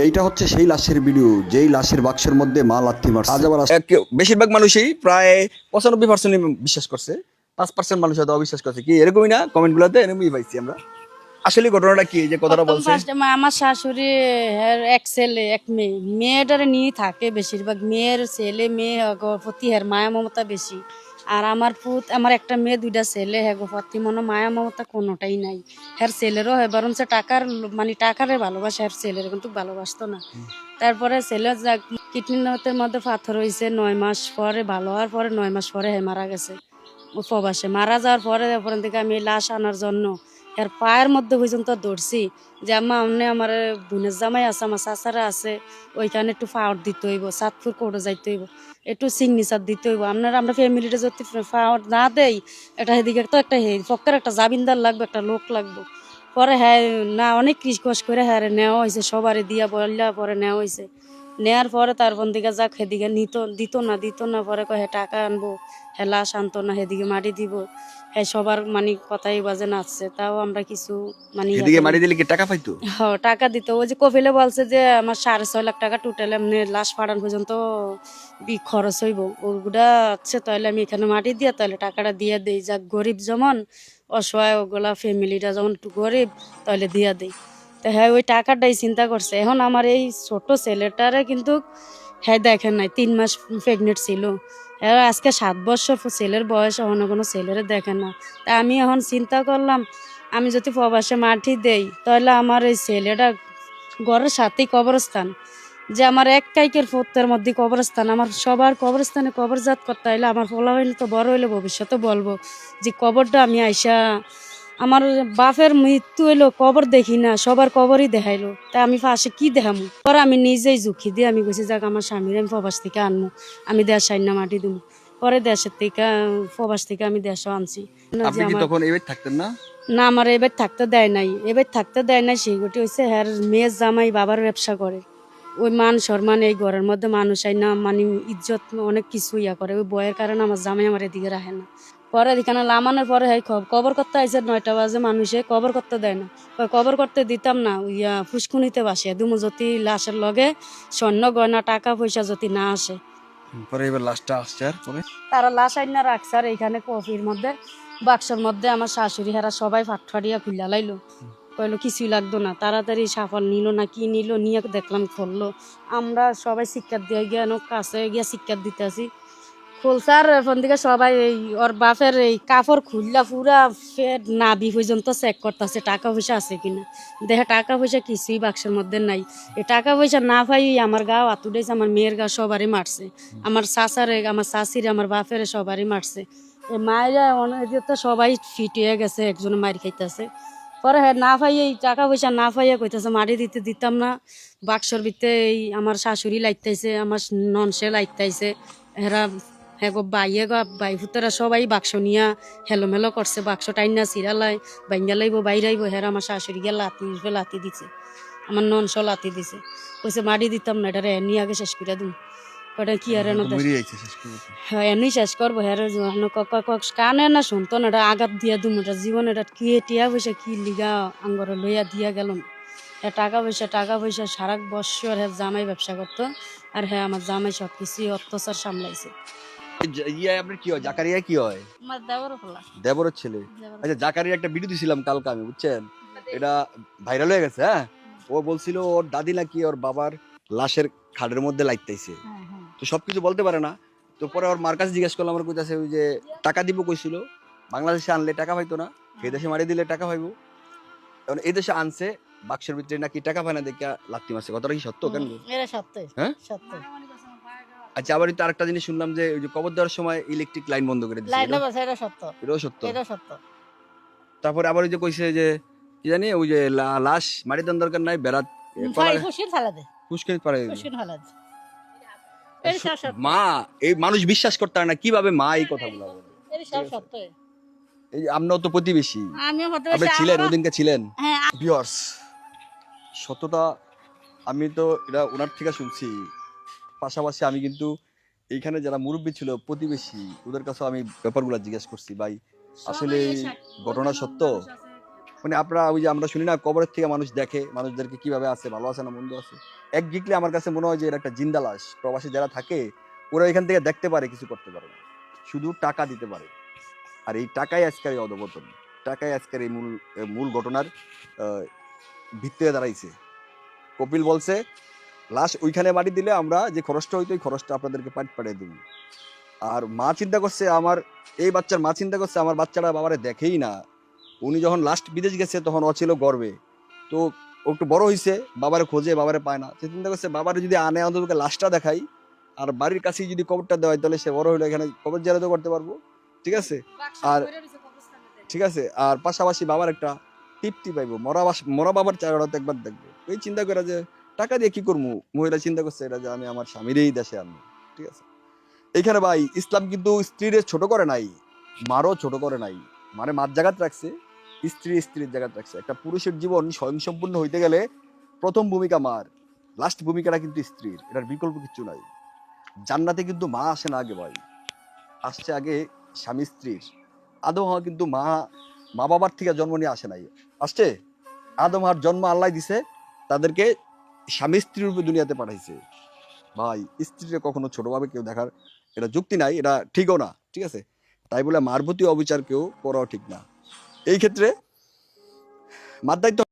এইটা হচ্ছে সেই লাশের ভিডিও, যেই লাশের বাক্সের মধ্যে মা লাথি মারছে। আজ আবার বেশিরভাগ মানুষই প্রায় 95% বিশ্বাস করছে, 5% মানুষ হয়তো অবিশ্বাস করছে। কি এরকমই না? কমেন্ট গুলোতে এরকমই পাইছি আমরা। আসলে ঘটনাটা কি যে কথাটা বলছে? আমার শাশুড়ি এক ছেলে এক মেয়ে, মেয়েটারে নিয়ে থাকে বেশিরভাগ। মেয়ের ছেলে মেয়ে প্রতি হের মায়া মমতা বেশি। আর আমার একটা মেয়ে দুইটা ছেলে হ্যাগো প্রতি মনে মায়া মমতা কোনোটাই নাই। হ্যার ছেলেরও হয় বরঞ্চ টাকারে ভালোবাসে, হ্যার ছেলের কিন্তু ভালোবাসতো না। তারপরে ছেলে কিডনির মধ্যে পাথর হয়েছে, 9 মাস পরে ভালো হওয়ার পরে 9 মাস পরে হ্যাঁ মারা গেছে প্রবাসে। মারা যাওয়ার পরে ওখান থেকে আমি লাশ আনার জন্য এর পায়ের মধ্যে পর্যন্ত দৌড়ছি যে আম্মা আমনে আমার বোনের জামাই আছে, আমার চাচারা আছে, ওইখানে একটু পাওয়ার দিতে হইব, সাতপুর কোর্টে যাইতে হইব, একটু সিগনেচার দিতে হইব। আমরা ফ্যামিলিটা যদি পাওয়ার না দেই, এটা সেদিকে তো একটা পক্ষের একটা জামিনদার লাগবে, একটা লোক লাগবে। পরে হ্যাঁ না অনেক রিকোয়েস্ট করে হ্যাঁ নেওয়া হয়েছে, সবারই দিয়া বললা পরে নেওয়া হয়েছে। নেওয়ার পরে তার দিকে যাক সেদিকে দিত না পরে কয় টাকা আনবো, হ্যাঁ লাশ আনতো না, সেদিকে মাটি দিব। হ্যাঁ সবার মানে কথাই বাজে নাচছে, তাও আমরা কিছু মানে এদিকে মারি দিলে কি টাকা পাইতো? হ্যাঁ টাকা দিত। ওই যে কপিলে বলছে যে আমার 6.5 লাখ টাকা টোটাল এমনি লাশ ফাড়ান পর্যন্ত খরচ হইব, ওগুলা আছে তাহলে আমি এখানে মাটি দিয়া তাহলে টাকাটা দিয়ে দেই, যাক গরিব যেমন অসহায় ওগুলা ফ্যামিলিটা যেমন একটু গরিব তাহলে দিয়া দেই। তো হ্যাঁ ওই টাকাটাই চিন্তা করছে। এখন আমার এই ছোট ছেলেটারে কিন্তু হ্যাঁ দেখেন নাই, 3 মাস প্রেগনেন্ট ছিল। হ্যাঁ আজকে 7 বছর ছেলের বয়স, এখনো কোনো ছেলের দেখেন না। তা আমি এখন চিন্তা করলাম আমি যদি প্রবাসে মাটি দেই তাহলে আমার এই ছেলেটা ঘরের সাথেই কবরস্থান, যে আমার এক কাইকের ফোর্তের মধ্যে কবরস্থান, আমার সবার কবরস্থানে কবরজাত করতে হইলে আমার ফলাফল তো বড় হইলে ভবিষ্যতে বলবো যে কবরটা আমি আইসা আমার বাপের মৃত্যু হইলো কবর দেখি না, সবার কবরই দেখাইলো, তা আমি পাশে কি দেখামু? পরে আমি নিজেই ঝুঁকি দিয়ে আমি গেছি যাক আমার স্বামীর আমি প্রবাস থেকে আনবো, আমি দেশ আইন না মাটি দেবো। পরে দেশের থেকে প্রবাস থেকে আমি দেশও আনছি না। আপনি কি তখন এবার থাকতেন না? না আমার এবার থাকতে দেয় নাই, সেইগুটি হচ্ছে হ্যার মেয়ের জামাই বাবার ব্যবসা করে। ওই মান সম্মান এই ঘরের মধ্যে মানুষ আই না মানে ইজ্জত অনেক কিছু ইয়া করে, ওই বয়ের কারণে আমার জামাই আমার এদিকে রাখে না। পরে এখানে লামানোর পরে হ্যাঁ কবর করতে আইসে 9টা বাজে, মানুষে কবর করতে দেয় না, কবর করতে দিতাম না, ইয়া ফুসকুনিতে বাসিয়া দুমু যদি লাশের লগে স্বর্ণ গয়না টাকা পয়সা যদি না আসে। পরে এবার লাস্টটা আসছে আর পরে তারা লাশ আইনা রাখছে আর এইখানে কফির মধ্যে বাক্সের মধ্যে আমার শাশুড়ি হেরা সবাই ফাটফাটিয়া খুললা লাইলো, কইলো কিছুই লাগতো না, তাড়াতাড়ি সাফার নিল না কি নিল নিয়ে দেখলাম খুললো। আমরা সবাই শিক্ষার দিয়ে গিয়ে কাছে গিয়া শিক্ষার দিতে আসি, খুলসার ফোন দিকে সবাই এই ওর বাপের এই কাপড় খুললা পুরা ফের নাভি পর্যন্ত চেক করতেছে টাকা পয়সা আছে কিনা। দেখে টাকা পয়সা কিছুই বাক্সের মধ্যে নাই। এই টাকা পয়সা না পাই আমার গাও আতুডেছে, আমার মেয়ের গা সবারই মারছে, আমার চাচারে আমার চাচিরে আমার বাপের সবারই মারছে। এই মায়েরা অনেক তো সবাই ফিট হয়ে গেছে, একজনে মারি খাইতেছে। পরে হ্যাঁ না পাই এই টাকা পয়সা না পাইয়া কইতেছে মারি দিতাম না। বাক্সর ভিতরে এই আমার শাশুড়ি লাইতাইছে, আমার ননসে লাইতাইছে, এরা হ্যাঁ গো বাই ফুতেরা সবাই বাক্স নিয়া হেলোমেলো করছে, বাক্স টাইনা চিরালাই বাইঙ্গা লাইব বাইরাইব। হ্যাঁ আমার শাশুড়ি গিয়ে লাতি দিছে, আমার ননস লাতি দিছে, কইছে মারি দিতাম না, এটা এমনি আগে শেষ করে দিম। কটা কি আর হ্যাঁ এমনি শেষ করবো। হ্যাঁ কানে না শুনতো না, এটা আঘাত দিয়া দুম, এটা জীবন এটা কি টিয়া পয়সা কি লিগা আঙ্গরে লইয়া দিয়া গেল। হ্যাঁ টাকা পয়সা সারা বছর হ্যাঁ জামাই ব্যবসা করতো, আর হ্যাঁ আমার জামাই সব কিছু অত্যাচার সামলাইছে। আপনার কি হয়? জাকারিয়া কি হয়? আমার দেওয়ারও খোলা দেবরের ছেলে। আচ্ছা জাকারিয়া একটা ভিডিও দিছিলাম কালকে আমি, বুঝছেন, এটা ভাইরাল হয়ে গেছে। হ্যাঁ ও বলছিল ওর দাদি নাকি ওর বাবার লাশের খাটের মধ্যে লাইতাইছে, তো সবকিছু বলতে পারে না। তো পরে ওর মার কাছে জিজ্ঞেস করলাম, আমার কইতাছে ওই যে টাকা দিব কইছিল, বাংলাদেশে আনলে টাকা পাইতো না, এই দেশে মারি দিলে টাকা পাইবো। এখন এই দেশে আনছে, বাক্সের ভিতরে নাকি টাকা পায় না দেখে লাত্তি মারছে। কথাটা কি সত্য? কেন? এটা সত্য, হ্যাঁ সত্য। আচ্ছা আবার তো আরেকটা জিনিস শুনলাম যে ওই যে কবর দেওয়ার সময় ইলেকট্রিক লাইন বন্ধ করে দিয়েছে, এটা সত্য, এটাও সত্য? এটা সত্য। তারপরে আবার ওই যে কইছে যে কি জানি ওই যে লাশ মারি দেওয়ার দরকার নাই, বেড়াত ফুসকিন ফেলা দে, পুষ্কিন পারে। ফুসকিন ফেলা দে। মা এই মানুষ বিশ্বাস করতে পারে না, কিভাবে মা এই কথাগুলো বলে? এটা সব সত্য। এই যে আমরাও তো প্রতিবেশী, আমিও আপনি ছিলেন ওদিনকে ছিলেন। হ্যাঁ ভিউয়ার্স, সত্যতা আমি তো এটা ওনার থেকে শুনছি, পাশাপাশি আমি কিন্তু এইখানে যারা মুরব্বী ছিল প্রতিবেশী ওদের কাছে আমি ব্যাপারগুলো জিজ্ঞেস করছি, ভাই আসলে এই ঘটনা সত্য? মানে আপনারা ওই যে আমরা শুনি না কবরের থেকে মানুষ দেখে মানুষদেরকে কিভাবে আছে, ভালো আছে না মন্দ আছে, একদিকলে আমার কাছে মনে হয় যে এর একটা জিন্দা লাশ। প্রবাসী যারা থাকে ওরা এখান থেকে দেখতে পারে, কিছু করতে পারে না, শুধু টাকা দিতে পারে। আর এই টাকাই আজকের এই অধপতন, টাকাই আজকের এই মূল মূল ঘটনার ভিত্তিতে দাঁড়াইছে। কপিল বলছে লাশ ওইখানে মাটি দিলে আমরা যে খরচটা হইতো ওই খরচটা আপনাদেরকে পাঠিয়ে দেবো। আর মা চিন্তা করছে, আমার এই বাচ্চার মা চিন্তা করছে আমার বাচ্চাটা বাবারে দেখেই না। উনি যখন লাস্ট বিদেশ গেছে তখন ও ছিল গর্বে, তো ও একটু বড় হয়েছে, বাবারে খোঁজে, বাবারে পায় না। সে চিন্তা করছে বাবারে যদি আনে অন্তত লাশটা দেখাই, আর বাড়ির কাছেই যদি কবরটা দেওয়া হয় তাহলে সে বড় হইলে এখানে কবর জিয়ারত করতে পারবো, ঠিক আছে। আর ঠিক আছে, আর পাশাপাশি বাবার একটা তৃপ্তি পাইবো, মরা বাবার চেহারাটা তো একবার দেখবো। এই চিন্তা করে যে টাকা দিয়ে কি করবো, মহিলা চিন্তা করছে এটা যে আমি আমার স্বামীরই দেশে আনবো, ঠিক আছে। এইখানে ভাই ইসলাম কিন্তু স্ত্রীর ছোট করে নাই, মারও ছোট করে নাই, মানে মার জায়গাত রাখছে, স্ত্রীর জায়গাত রাখছে। একটা পুরুষের জীবন স্বয়ংসম্পূর্ণ হইতে গেলে প্রথম ভূমিকা মার, লাস্ট ভূমিকাটা কিন্তু স্ত্রীর, এটার বিকল্প কিচ্ছু নাই। জান্নাতে কিন্তু মা আসে না আগে ভাই, আসছে আগে স্বামী স্ত্রীর। আদম হাওয়া কিন্তু মা বাবার থেকে জন্ম নিয়ে আসে নাই, আসছে আদম হাওয়ার জন্ম আল্লাহ দিছে, তাদেরকে স্বামী স্ত্রীর রূপে দুনিয়াতে পাঠাইছে। ভাই স্ত্রীকে কখনো ছোটভাবে কেউ দেখার এটা যুক্তি নাই, এটা ঠিকও না, ঠিক আছে। তাই বলে মার প্রতি অবিচার কেউ করাও ঠিক না। এই ক্ষেত্রে মার দায়িত্ব